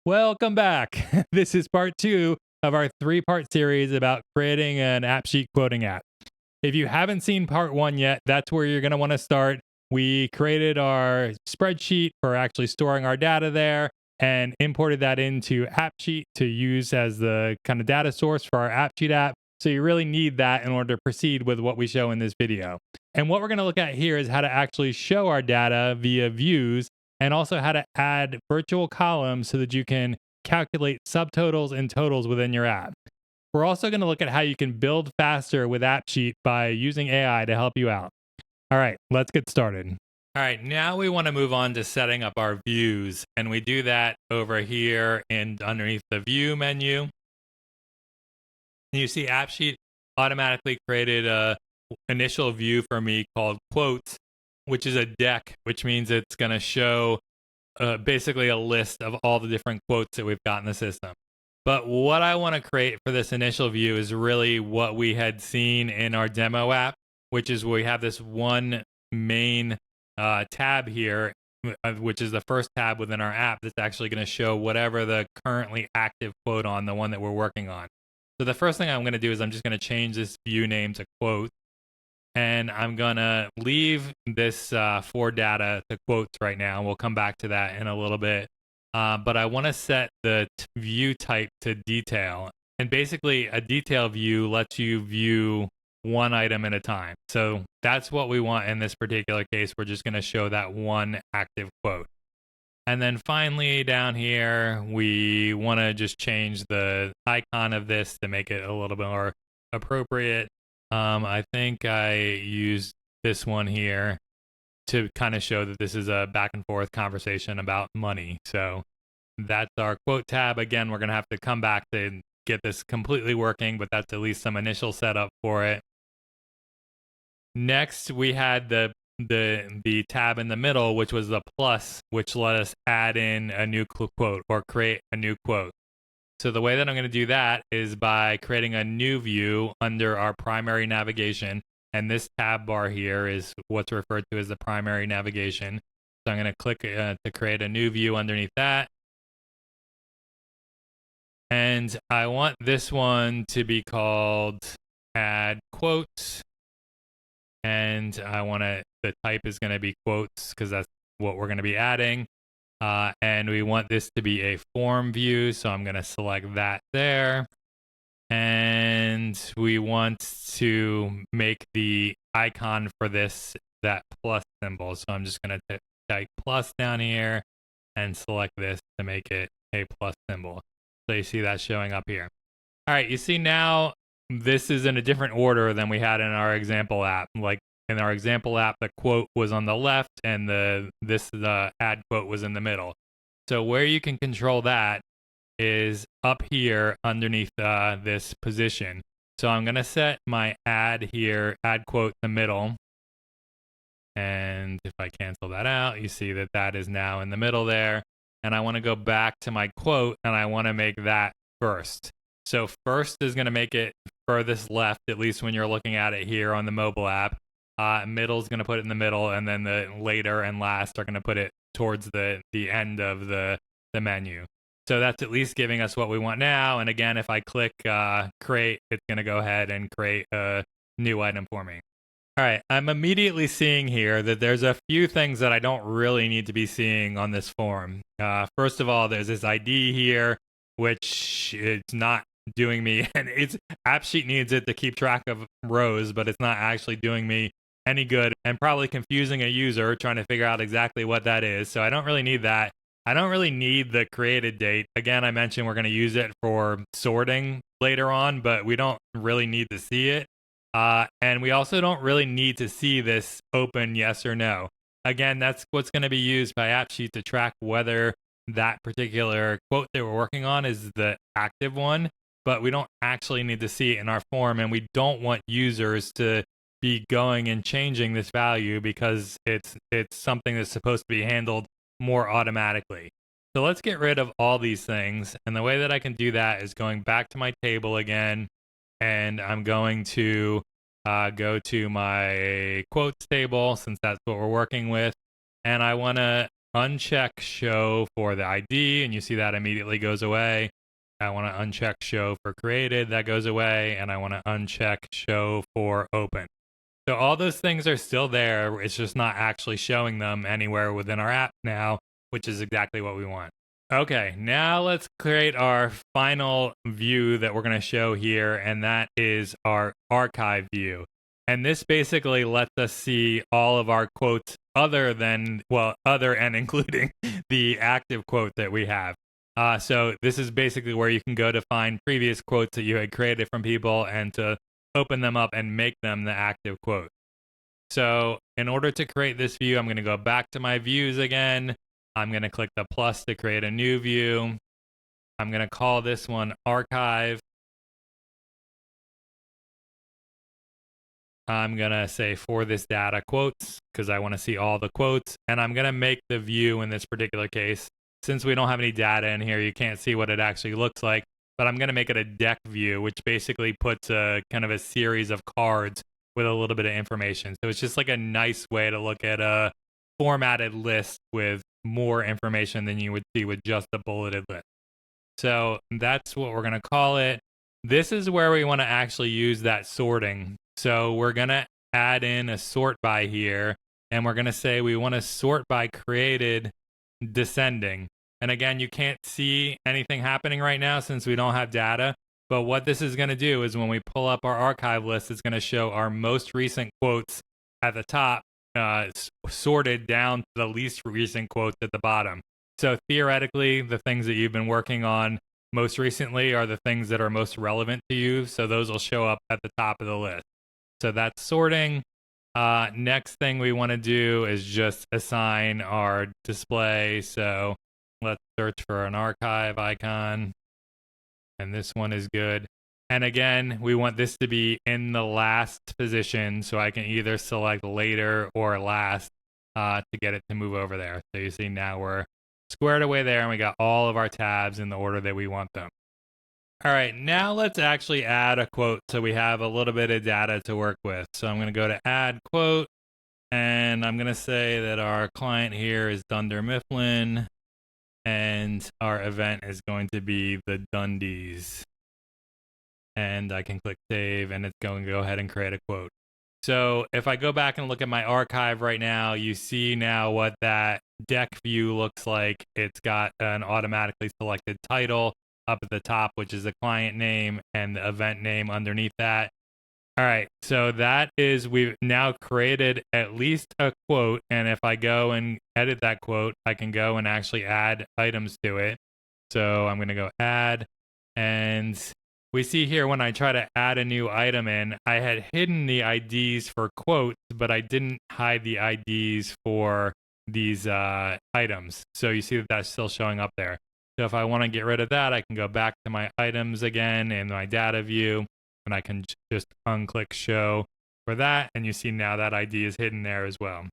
Welcome back. This is part 2 of our 3-part series about creating an AppSheet quoting app. If you haven't seen part 1 yet, that's where you're going to want to start. We created our spreadsheet for actually storing our data there and imported that into AppSheet to use as the kind of data source for our AppSheet app. So you really need that in order to proceed with what we show in this video. And what we're going to look at here is how to actually show our data via views, and also how to add virtual columns so that you can calculate subtotals and totals within your app. We're also going to look at how you can build faster with AppSheet by using AI to help you out. All right, let's get started. All right, now we want to move on to setting up our views, and we do that over here and underneath the view menu. And you see AppSheet automatically created a initial view for me called quotes, which is a deck, which means it's going to show basically a list of all the different quotes that we've got in the system. But what I want to create for this initial view is really what we had seen in our demo app, which is we have this one main tab here, which is the first tab within our app that's actually going to show whatever the currently active quote on the one that we're working on. So the first thing I'm going to do is I'm just going to change this view name to quote. And I'm going to leave this for data to quotes right now. We'll come back to that in a little bit. But I want to set the view type to detail. And basically, a detail view lets you view one item at a time. So that's what we want in this particular case. We're just going to show that one active quote. And then finally, down here, we want to just change the icon of this to make it a little bit more appropriate. I think I used this one here to kind of show that this is a back and forth conversation about money. So that's our quote tab. Again, we're going to have to come back to get this completely working, but that's at least some initial setup for it. Next, we had the tab in the middle, which was the plus, which let us add in a new quote or create a new quote. So the way that I'm going to do that is by creating a new view under our primary navigation. And this tab bar here is what's referred to as the primary navigation. So I'm going to click to create a new view underneath that. And I want this one to be called add quotes. And the type is going to be quotes because that's what we're going to be adding. And we want this to be a form view, so I'm going to select that there. And we want to make the icon for this that plus symbol. So I'm just going to type plus down here and select this to make it a plus symbol. So you see that showing up here. All right, you see now this is in a different order than we had in our example app. Like in our example app, the quote was on the left and the add quote was in the middle. So where you can control that is up here underneath this position. So I'm going to set my add quote in the middle. And if I cancel that out, you see that that is now in the middle there. And I want to go back to my quote and I want to make that first. So first is going to make it furthest left, at least when you're looking at it here on the mobile app. Middle is going to put it in the middle, and then the later and last are going to put it towards the end of the menu. So that's at least giving us what we want now. And again, if I click create, it's going to go ahead and create a new item for me. All right, I'm immediately seeing here that there's a few things that I don't really need to be seeing on this form. First of all, there's this ID here, which is not doing me, and AppSheet needs it to keep track of rows, but it's not actually doing me any good and probably confusing a user trying to figure out exactly what that is. So I don't really need that. I don't really need the created date. Again, I mentioned we're going to use it for sorting later on, but we don't really need to see it. And we also don't really need to see this open yes or no. Again, that's what's going to be used by AppSheet to track whether that particular quote that we're working on is the active one, but we don't actually need to see it in our form, and we don't want users to be going and changing this value because it's something that's supposed to be handled more automatically. So let's get rid of all these things, and the way that I can do that is going back to my table again, and I'm going to go to my quotes table since that's what we're working with, and I want to uncheck show for the ID, and you see that immediately goes away. I want to uncheck show for created, that goes away, and I want to uncheck show for open. So all those things are still there. It's just not actually showing them anywhere within our app now, which is exactly what we want. Okay, now let's create our final view that we're going to show here, and that is our archive view. And this basically lets us see all of our quotes other and including the active quote that we have. So this is basically where you can go to find previous quotes that you had created from people and to open them up and make them the active quote. So in order to create this view, I'm going to go back to my views again. I'm going to click the plus to create a new view. I'm going to call this one archive. I'm going to say for this data quotes because I want to see all the quotes. And I'm going to make the view in this particular case. Since we don't have any data in here, you can't see what it actually looks like. But I'm going to make it a deck view, which basically puts a kind of a series of cards with a little bit of information. So it's just like a nice way to look at a formatted list with more information than you would see with just a bulleted list. So that's what we're going to call it. This is where we want to actually use that sorting. So we're going to add in a sort by here, and we're going to say we want to sort by created descending. And again, you can't see anything happening right now since we don't have data. But what this is going to do is when we pull up our archive list, it's going to show our most recent quotes at the top, sorted down to the least recent quotes at the bottom. So theoretically, the things that you've been working on most recently are the things that are most relevant to you. So those will show up at the top of the list. So that's sorting. Next thing we want to do is just assign our display. So let's search for an archive icon. And this one is good. And again, we want this to be in the last position. So I can either select later or last to get it to move over there. So you see now we're squared away there and we got all of our tabs in the order that we want them. All right, now let's actually add a quote so we have a little bit of data to work with. So I'm going to go to add quote, and I'm going to say that our client here is Dunder Mifflin, and our event is going to be the Dundies. And I can click save, and it's going to go ahead and create a quote. So if I go back and look at my archive right now, you see now what that deck view looks like. It's got an automatically selected title up at the top, which is the client name, and the event name underneath that. All right, so that is, we've now created at least a quote, and if I go and edit that quote, I can go and actually add items to it. So I'm going to go add, and we see here when I try to add a new item in, I had hidden the IDs for quotes, but I didn't hide the IDs for these items. So you see that that's still showing up there. So if I want to get rid of that, I can go back to my items again in my data view, and I can just unclick show for that. And you see now that ID is hidden there as well.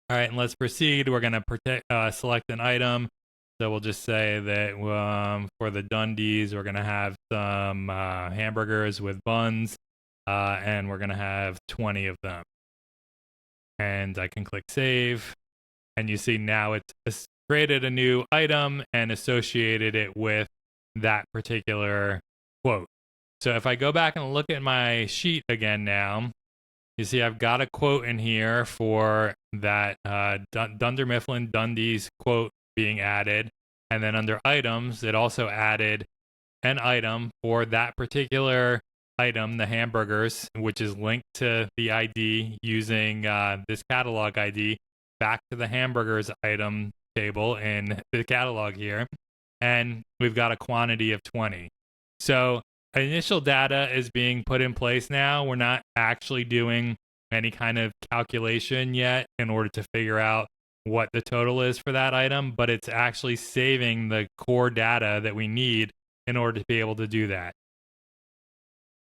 All right, and let's proceed. We're going to select an item. So we'll just say that for the Dundies, we're going to have some hamburgers with buns, and we're going to have 20 of them. And I can click save. And you see now it's created a new item and associated it with that particular quote. So if I go back and look at my sheet again now, you see I've got a quote in here for that Dunder Mifflin Dundies quote being added. And then under items, it also added an item for that particular item, the hamburgers, which is linked to the ID using this catalog ID back to the hamburgers item table in the catalog here. And we've got a quantity of 20. So initial data is being put in place now. We're not actually doing any kind of calculation yet in order to figure out what the total is for that item, but it's actually saving the core data that we need in order to be able to do that.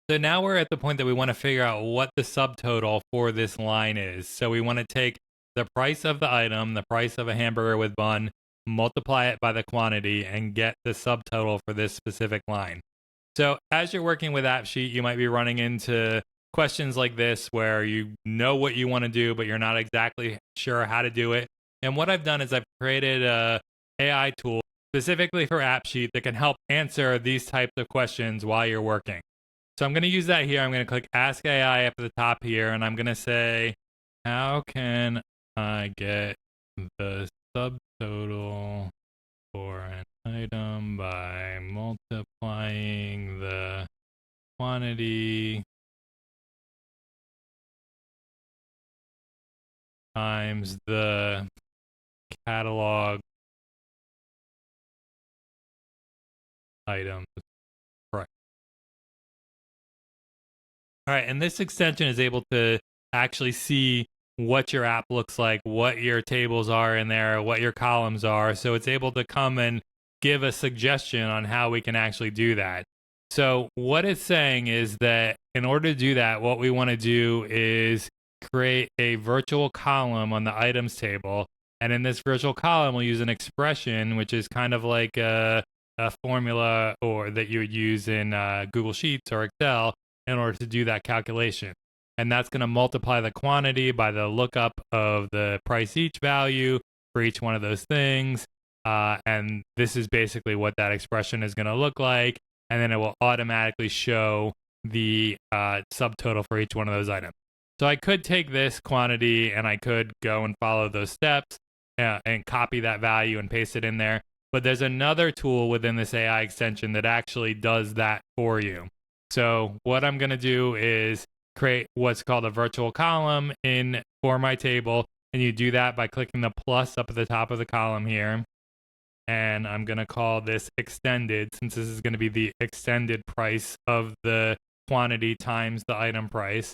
So now we're at the point that we want to figure out what the subtotal for this line is. So we want to take the price of the item, the price of a hamburger with bun, multiply it by the quantity, and get the subtotal for this specific line. So as you're working with AppSheet, you might be running into questions like this where you know what you want to do, but you're not exactly sure how to do it. And what I've done is I've created a AI tool specifically for AppSheet that can help answer these types of questions while you're working. So I'm going to use that here. I'm going to click Ask AI up at the top here, and I'm going to say, how can I get the subtotal for an item by multiplying the quantity times the catalog items price. All right, and this extension is able to actually see what your app looks like, what your tables are in there, what your columns are. So it's able to come and give a suggestion on how we can actually do that. So what it's saying is that in order to do that, what we want to do is create a virtual column on the items table. And in this virtual column, we'll use an expression, which is kind of like a formula or that you would use in Google Sheets or Excel in order to do that calculation. And that's going to multiply the quantity by the lookup of the price each value for each one of those things. And this is basically what that expression is going to look like. And then it will automatically show the subtotal for each one of those items. So I could take this quantity and I could go and follow those steps and copy that value and paste it in there. But there's another tool within this AI extension that actually does that for you. So what I'm going to do is create what's called a virtual column for my table. And you do that by clicking the plus up at the top of the column here. And I'm going to call this extended, since this is going to be the extended price of the quantity times the item price.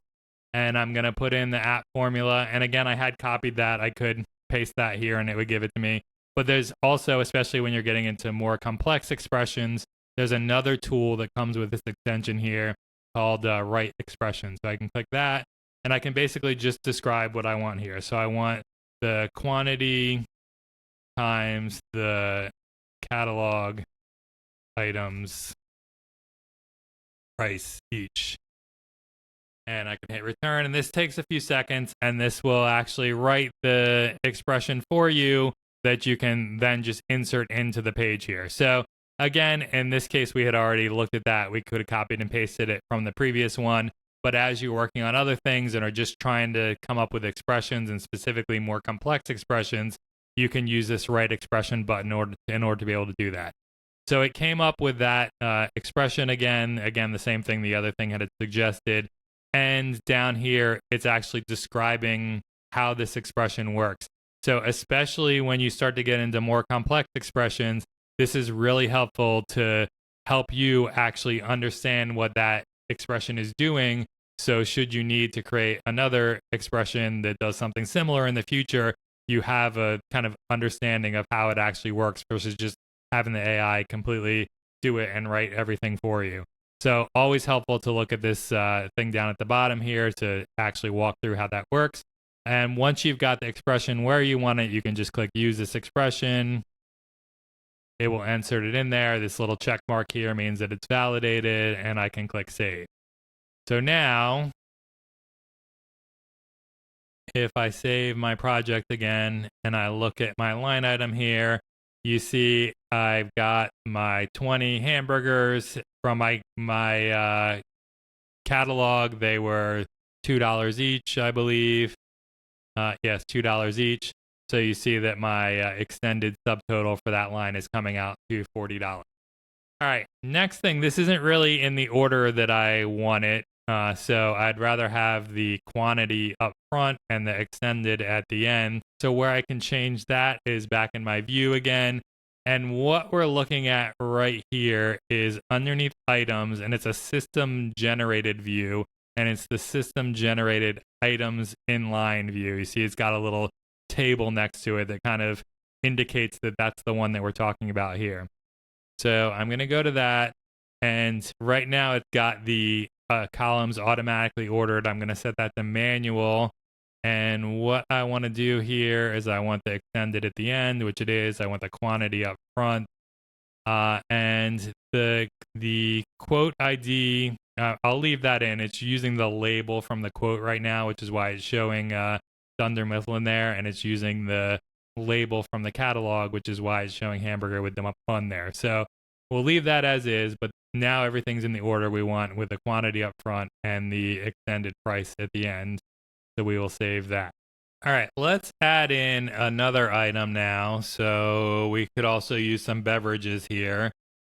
And I'm going to put in the app formula. And again, I had copied that. I could paste that here and it would give it to me. But there's also, especially when you're getting into more complex expressions, there's another tool that comes with this extension here called write expression. So I can click that and I can basically just describe what I want here. So I want the quantity times the catalog items price each. And I can hit return, and this takes a few seconds, and this will actually write the expression for you that you can then just insert into the page here. So again, in this case, we had already looked at that. We could have copied and pasted it from the previous one. But as you're working on other things and are just trying to come up with expressions and specifically more complex expressions, you can use this write expression button in order to be able to do that. So it came up with that expression again, the same thing the other thing had suggested. And down here, it's actually describing how this expression works. So especially when you start to get into more complex expressions, this is really helpful to help you actually understand what that expression is doing. So should you need to create another expression that does something similar in the future, you have a kind of understanding of how it actually works versus just having the AI completely do it and write everything for you. So always helpful to look at this thing down at the bottom here to actually walk through how that works. And once you've got the expression where you want it, you can just click use this expression. It will insert it in there. This little check mark here means that it's validated, and I can click save. So now, if I save my project again and I look at my line item here, you see I've got my 20 hamburgers from my catalog. They were $2 each, I believe. Yes, $2 each. So you see that my extended subtotal for that line is coming out to $40. All right, next thing, this isn't really in the order that I want it. So I'd rather have the quantity up front and the extended at the end. So where I can change that is back in my view again. And what we're looking at right here is underneath items, and it's a system generated view, and it's the system generated items inline view. You see it's got a little table next to it that kind of indicates that that's the one that we're talking about here. So I'm going to go to that, and right now it's got the columns automatically ordered. I'm going to set that to manual. And what I want to do here is I want the extended at the end, which it is. I want the quantity up front. And the quote ID, I'll leave that in. It's using the label from the quote right now, which is why it's showing Thunder Mifflin there. And it's using the label from the catalog, which is why it's showing hamburger with the bun there. So we'll leave that as is, but now everything's in the order we want with the quantity up front and the extended price at the end. So we will save that. All right, let's add in another item now. So we could also use some beverages here.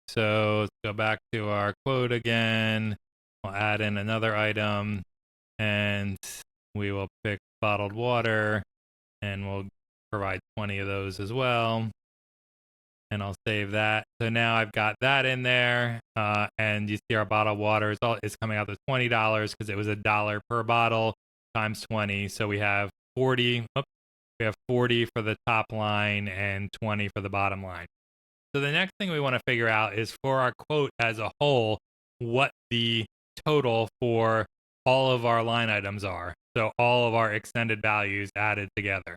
So let's go back to our quote again. We'll add in another item and we will pick bottled water and we'll provide 20 of those as well. And I'll save that. So now I've got that in there. And you see our bottled water is coming out to $20 because it was $1 per bottle times 20. So we have 40. We have 40 for the top line and 20 for the bottom line. So the next thing we want to figure out is for our quote as a whole, what the total for all of our line items are. So all of our extended values added together.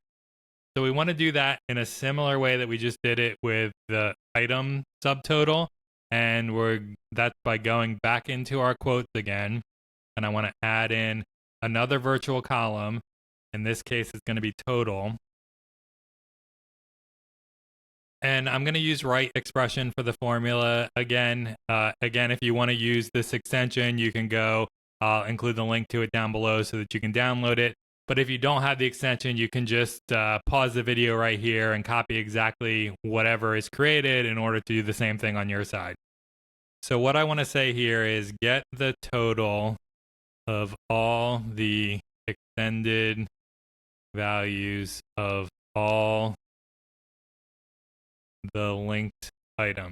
So we want to do that in a similar way that we just did it with the item subtotal. And that's by going back into our quotes again. And I want to add in another virtual column. In this case, it's going to be total. And I'm going to use right expression for the formula again. If you want to use this extension, you can go. I'll include the link to it down below so that you can download it. But if you don't have the extension, you can just pause the video right here and copy exactly whatever is created in order to do the same thing on your side. So what I want to say here is get the total of all the extended values of all the linked item.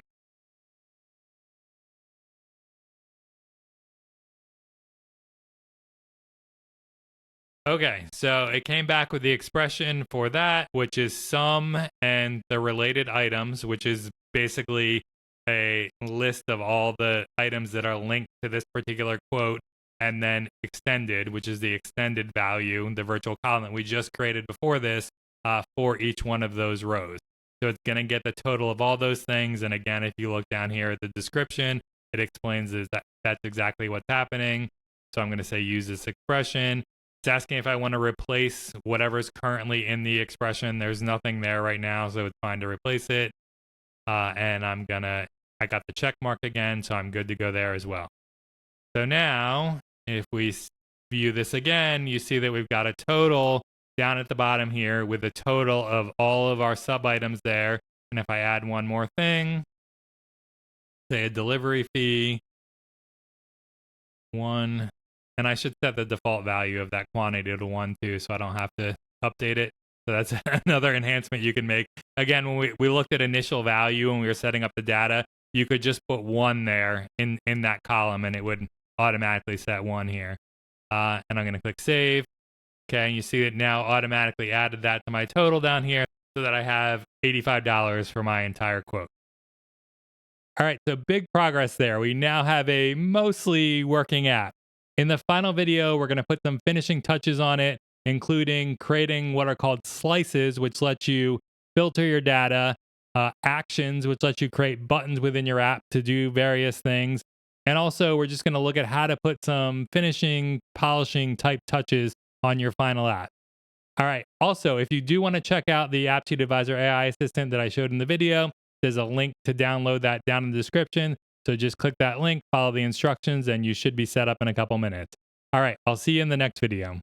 Okay, so it came back with the expression for that, which is sum and the related items, which is basically a list of all the items that are linked to this particular quote, and then extended, which is the extended value, the virtual column that we just created before this for each one of those rows. So it's going to get the total of all those things. And again, if you look down here at the description, it explains that that's exactly what's happening. So I'm going to say use this expression. It's asking if I want to replace whatever's currently in the expression. There's nothing there right now, so it's fine to replace it. And I got the check mark again, so I'm good to go there as well. So now, if we view this again, you see that we've got a total down at the bottom here with a total of all of our sub items there. And if I add one more thing, say a delivery fee, 1, and I should set the default value of that quantity to 1 too, so I don't have to update it. So that's another enhancement you can make. Again, when we looked at initial value when we were setting up the data, you could just put 1 there in that column and it would automatically set 1 here. And I'm going to click save. Okay, and you see it now automatically added that to my total down here so that I have $85 for my entire quote. All right, so big progress there. We now have a mostly working app. In the final video, we're going to put some finishing touches on it, including creating what are called slices, which let you filter your data, actions, which let you create buttons within your app to do various things. And also, we're just going to look at how to put some finishing, polishing type touches on your final app. All right. Also, if you do want to check out the AppSheet Advisor AI assistant that I showed in the video, there's a link to download that down in the description. So just click that link, follow the instructions, and you should be set up in a couple minutes. All right. I'll see you in the next video.